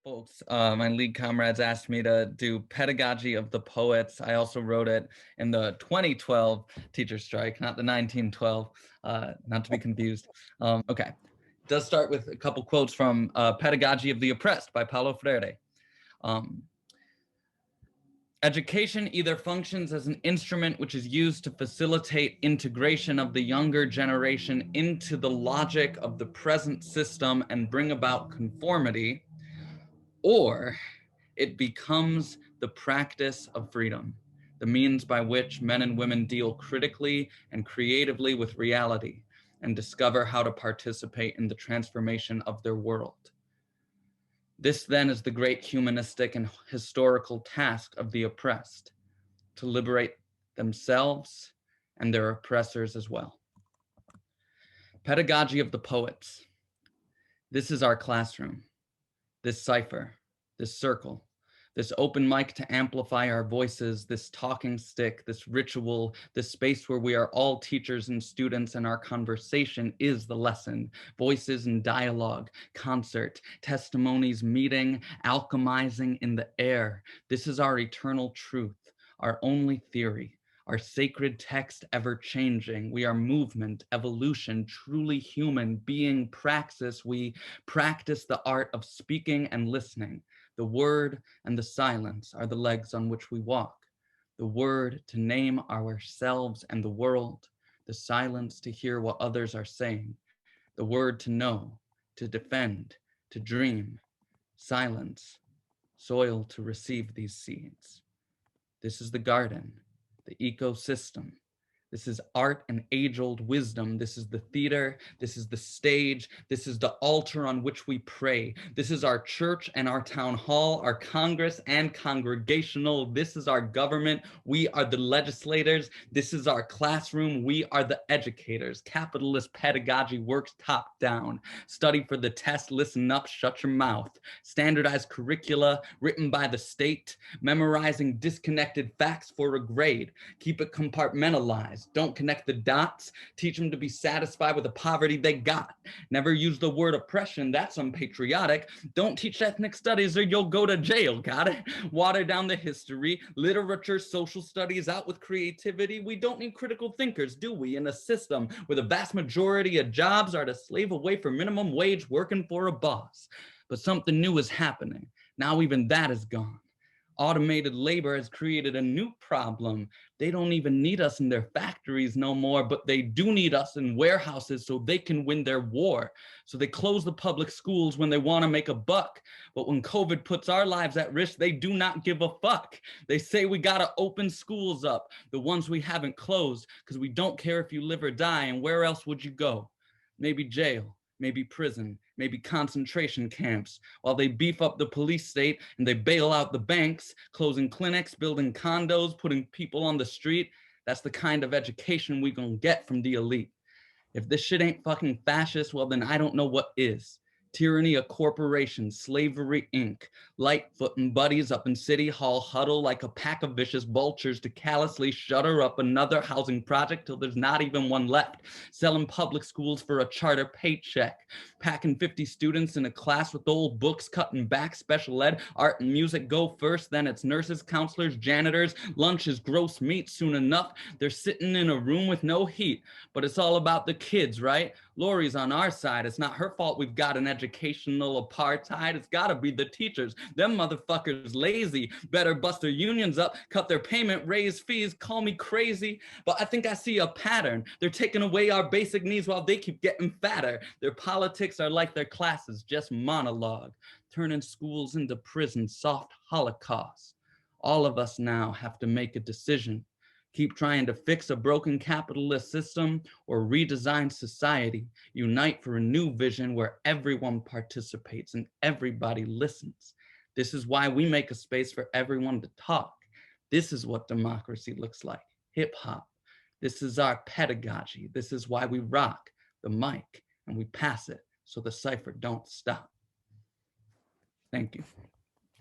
Folks, my league comrades asked me to do Pedagogy of the Poets. I also wrote it in the 2012 teacher strike, not the 1912, not to be confused. Okay, it does start with a couple quotes from Pedagogy of the Oppressed by Paulo Freire. Um, Education either functions as an instrument which is used to facilitate integration of the younger generation into the logic of the present system and bring about conformity, or it becomes the practice of freedom, the means by which men and women deal critically and creatively with reality and discover how to participate in the transformation of their world. This then is the great humanistic and historical task of the oppressed, to liberate themselves and their oppressors as well. Pedagogy of the Poets. This is our classroom, this cipher, this circle, this open mic to amplify our voices, this talking stick, this ritual, this space where we are all teachers and students, and our conversation is the lesson. Voices and dialogue, concert, testimonies, meeting, alchemizing in the air. This is our eternal truth, our only theory, our sacred text ever changing. We are movement, evolution, truly human, being, praxis. We practice the art of speaking and listening. The word and the silence are the legs on which we walk. The word to name ourselves and the world. The silence to hear what others are saying. The word to know, to defend, to dream. Silence, soil to receive these seeds. This is the garden, the ecosystem. This is art and age-old wisdom. This is the theater. This is the stage. This is the altar on which we pray. This is our church and our town hall, our Congress and congregational. This is our government. We are the legislators. This is our classroom. We are the educators. Capitalist pedagogy works top down. Study for the test, listen up, shut your mouth. Standardized curricula written by the state, memorizing disconnected facts for a grade. Keep it compartmentalized. Don't connect the dots. Teach them to be satisfied with the poverty they got. Never use the word oppression. That's unpatriotic. Don't teach ethnic studies or you'll go to jail. Got it? Water down the history, literature, social studies, out with creativity. We don't need critical thinkers, do we? In a system where the vast majority of jobs are to slave away for minimum wage working for a boss. But something new is happening. Now even that is gone. Automated labor has created a new problem. They don't even need us in their factories no more, but they do need us in warehouses so they can win their war. So they close the public schools when they want to make a buck. But when COVID puts our lives at risk, they do not give a fuck. They say we got to open schools up, the ones we haven't closed, because we don't care if you live or die. And where else would you go? Maybe jail, maybe prison, maybe concentration camps, while they beef up the police state and they bail out the banks, closing clinics, building condos, putting people on the street. That's the kind of education we gonna get from the elite. If this shit ain't fucking fascist, well then I don't know what is. Tyranny of corporations, slavery Inc. Lightfoot and buddies up in City Hall huddle like a pack of vicious vultures to callously shutter up another housing project till there's not even one left. Selling public schools for a charter paycheck. Packing 50 students in a class with old books, cutting back special ed. Art and music go first, then it's nurses, counselors, janitors. Lunch is gross meat soon enough. They're sitting in a room with no heat. But it's all about the kids, right? Lori's on our side. It's not her fault we've got an educational apartheid. It's gotta be the teachers. Them motherfuckers lazy. Better bust their unions up, cut their payment, raise fees, call me crazy. But I think I see a pattern. They're taking away our basic needs while they keep getting fatter. Their politics are like their classes, just monologue. Turning schools into prisons, soft holocaust. All of us now have to make a decision. Keep trying to fix a broken capitalist system or redesign society. Unite for a new vision where everyone participates and everybody listens. This is why we make a space for everyone to talk. This is what democracy looks like. Hip hop. This is our pedagogy. This is why we rock the mic and we pass it so the cipher don't stop. Thank you.